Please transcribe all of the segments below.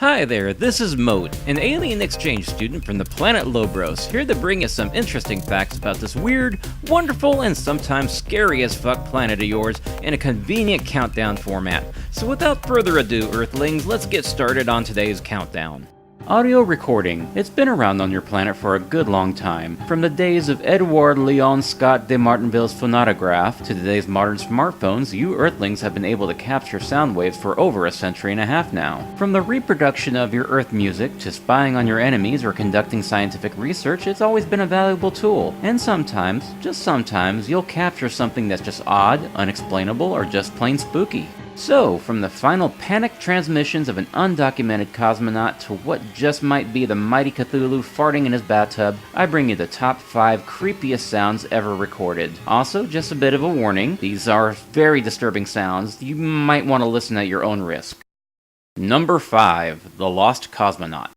Hi there, this is Moat, an alien exchange student from the planet Lobros, here to bring you some interesting facts about this weird, wonderful, and sometimes scary as fuck planet of yours in a convenient countdown format. So without further ado, Earthlings, let's get started on today's countdown. Audio recording. It's been around on your planet for a good long time. From the days of Edward Leon Scott de Martinville's phonograph to today's modern smartphones, you Earthlings have been able to capture sound waves for over a century and a half now. From the reproduction of your Earth music to spying on your enemies or conducting scientific research, it's always been a valuable tool. And sometimes, just sometimes, you'll capture something that's just odd, unexplainable, or just plain spooky. So, from the final panic transmissions of an undocumented cosmonaut to what just might be the mighty Cthulhu farting in his bathtub, I bring you the top 5 creepiest sounds ever recorded. Also, just a bit of a warning, these are very disturbing sounds. You might want to listen at your own risk. Number 5. The Lost Cosmonaut.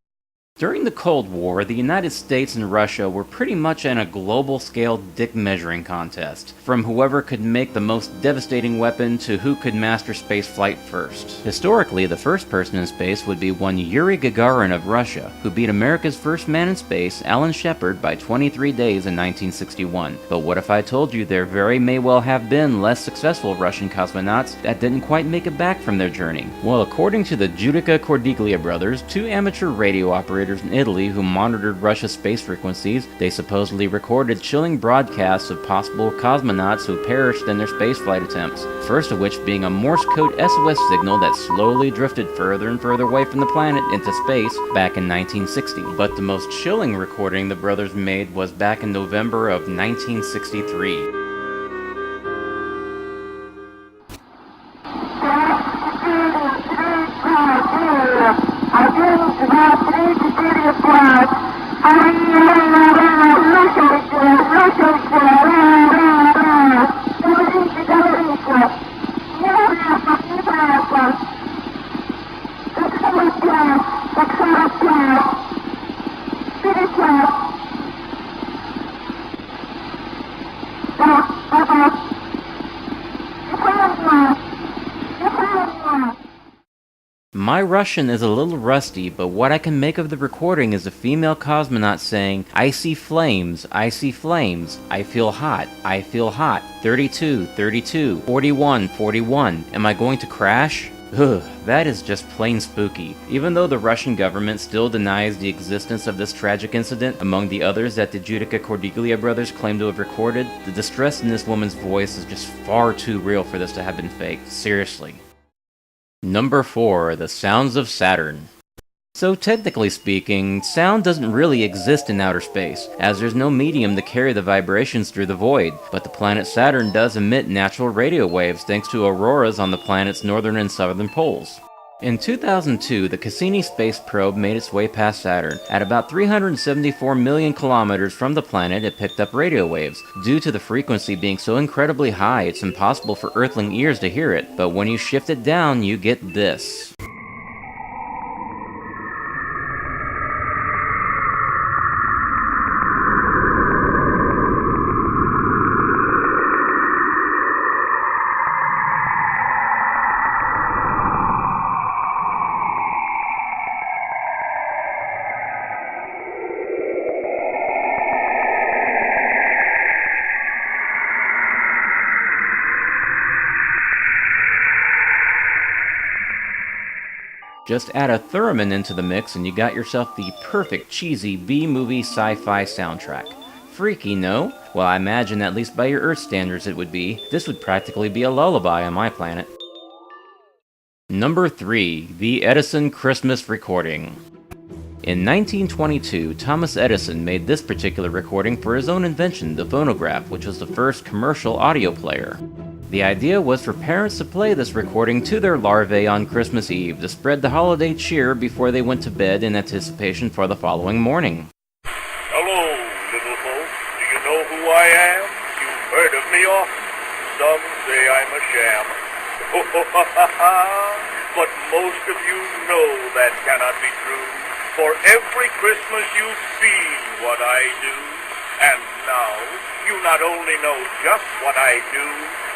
During the Cold War, the United States and Russia were pretty much in a global-scale dick measuring contest, from whoever could make the most devastating weapon to who could master spaceflight first. Historically, the first person in space would be one Yuri Gagarin of Russia, who beat America's first man in space, Alan Shepard, by 23 days in 1961. But what if I told you there very may well have been less successful Russian cosmonauts that didn't quite make it back from their journey? Well, according to the Giudica Cordiglia brothers, 2 amateur radio operators in Italy who monitored Russia's space frequencies, they supposedly recorded chilling broadcasts of possible cosmonauts who perished in their spaceflight attempts, first of which being a Morse code SOS signal that slowly drifted further and further away from the planet into space back in 1960. But the most chilling recording the brothers made was back in November of 1963. My Russian is a little rusty, but what I can make of the recording is a female cosmonaut saying, "I see flames, I see flames, I feel hot, 32, 32, 41, 41, am I going to crash?" Ugh, that is just plain spooky. Even though the Russian government still denies the existence of this tragic incident, among the others that the Giudica Cordiglia brothers claim to have recorded, the distress in this woman's voice is just far too real for this to have been faked, seriously. Number 4. The Sounds of Saturn. So technically speaking, sound doesn't really exist in outer space, as there's no medium to carry the vibrations through the void, but the planet Saturn does emit natural radio waves thanks to auroras on the planet's northern and southern poles. In 2002, the Cassini space probe made its way past Saturn. At about 374 million kilometers from the planet, it picked up radio waves. Due to the frequency being so incredibly high, it's impossible for Earthling ears to hear it, but when you shift it down, you get this. Just add a theremin into the mix and you got yourself the perfect cheesy B-movie sci-fi soundtrack. Freaky, no? Well, I imagine at least by your Earth standards it would be. This would practically be a lullaby on my planet. Number 3. The Edison Christmas Recording. In 1922, Thomas Edison made this particular recording for his own invention, the phonograph, which was the first commercial audio player. The idea was for parents to play this recording to their larvae on Christmas Eve to spread the holiday cheer before they went to bed in anticipation for the following morning. Hello, little folks. Do you know who I am? You've heard of me often. Some say I'm a sham. But most of you know that cannot be true. For every Christmas you've seen what I do. And now, you not only know just what I do,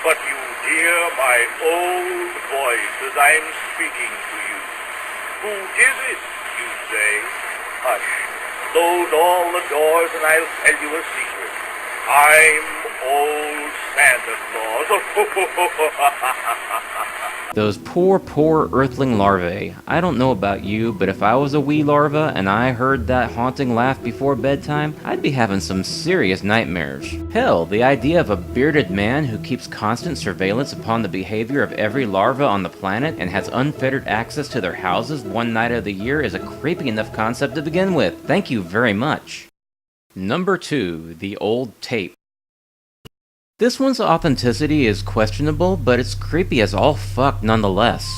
but you hear my old voice as I'm speaking to you. Who is it, you say? Hush, close all the doors and I'll tell you a secret. I'm old Santa Claus. Those poor Earthling larvae. I don't know about you, but if I was a wee larva and I heard that haunting laugh before bedtime, I'd be having some serious nightmares. Hell, the idea of a bearded man who keeps constant surveillance upon the behavior of every larva on the planet and has unfettered access to their houses one night of the year is a creepy enough concept to begin with. Thank you very much. Number 2. The Old Tape. This one's authenticity is questionable, but it's creepy as all fuck nonetheless.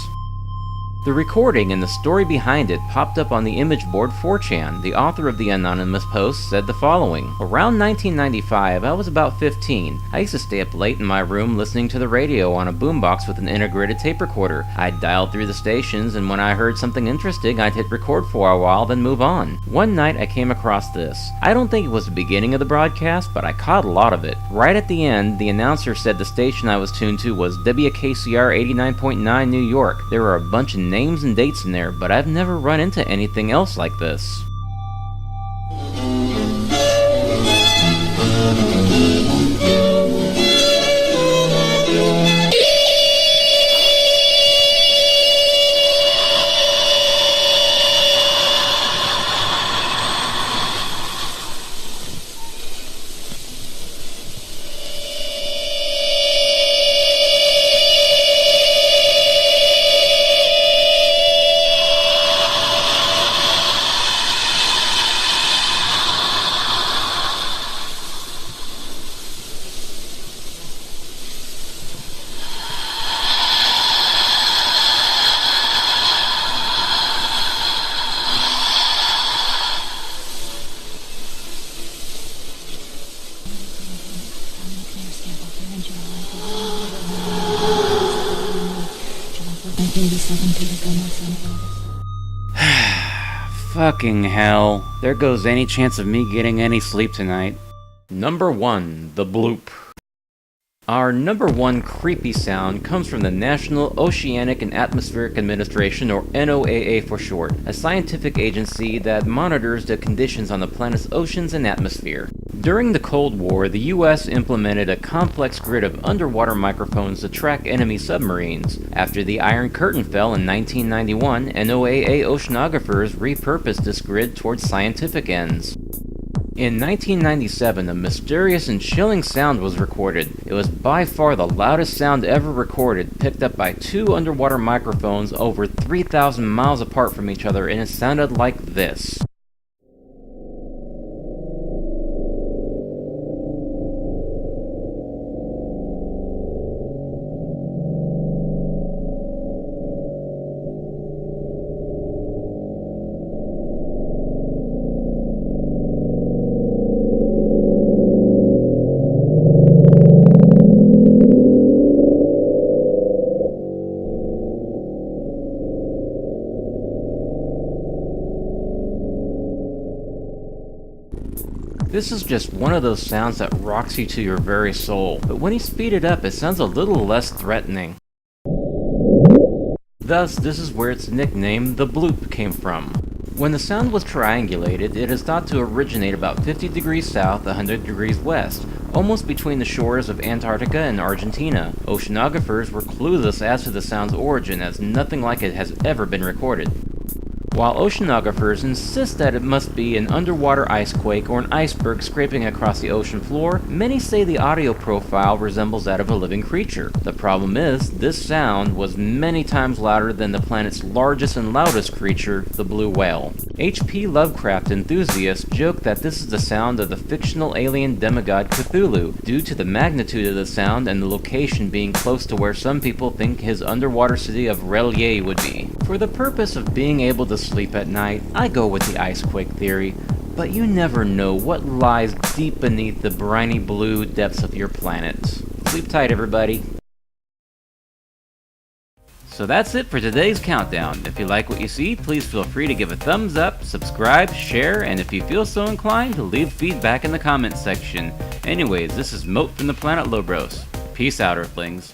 The recording and the story behind it popped up on the image board 4chan. The author of the anonymous post said the following. Around 1995, I was about 15. I used to stay up late in my room listening to the radio on a boombox with an integrated tape recorder. I'd dial through the stations, and when I heard something interesting, I'd hit record for a while, then move on. One night, I came across this. I don't think it was the beginning of the broadcast, but I caught a lot of it. Right at the end, the announcer said the station I was tuned to was WKCR 89.9 New York. There were a bunch of names and dates in there, but I've never run into anything else like this. Fucking hell. There goes any chance of me getting any sleep tonight. Number 1. The Bloop. Our number 1 creepy sound comes from the National Oceanic and Atmospheric Administration, or NOAA for short, a scientific agency that monitors the conditions on the planet's oceans and atmosphere. During the Cold War, the US implemented a complex grid of underwater microphones to track enemy submarines. After the Iron Curtain fell in 1991, NOAA oceanographers repurposed this grid towards scientific ends. In 1997, a mysterious and chilling sound was recorded. It was by far the loudest sound ever recorded, picked up by 2 underwater microphones over 3,000 miles apart from each other, and it sounded like this. This is just one of those sounds that rocks you to your very soul, but when you speed it up, it sounds a little less threatening. Thus, this is where its nickname, the Bloop, came from. When the sound was triangulated, it is thought to originate about 50 degrees south, 100 degrees west, almost between the shores of Antarctica and Argentina. Oceanographers were clueless as to the sound's origin, as nothing like it has ever been recorded. While oceanographers insist that it must be an underwater icequake or an iceberg scraping across the ocean floor, many say the audio profile resembles that of a living creature. The problem is, this sound was many times louder than the planet's largest and loudest creature, the blue whale. H.P. Lovecraft enthusiasts joke that this is the sound of the fictional alien demigod Cthulhu, due to the magnitude of the sound and the location being close to where some people think his underwater city of Relier would be. For the purpose of being able to sleep at night, I go with the icequake theory, but you never know what lies deep beneath the briny blue depths of your planet. Sleep tight, everybody. So that's it for today's countdown. If you like what you see, please feel free to give a thumbs up, subscribe, share, and if you feel so inclined, to leave feedback in the comments section. Anyways, this is Moat from the planet Lobros. Peace out, Earthlings.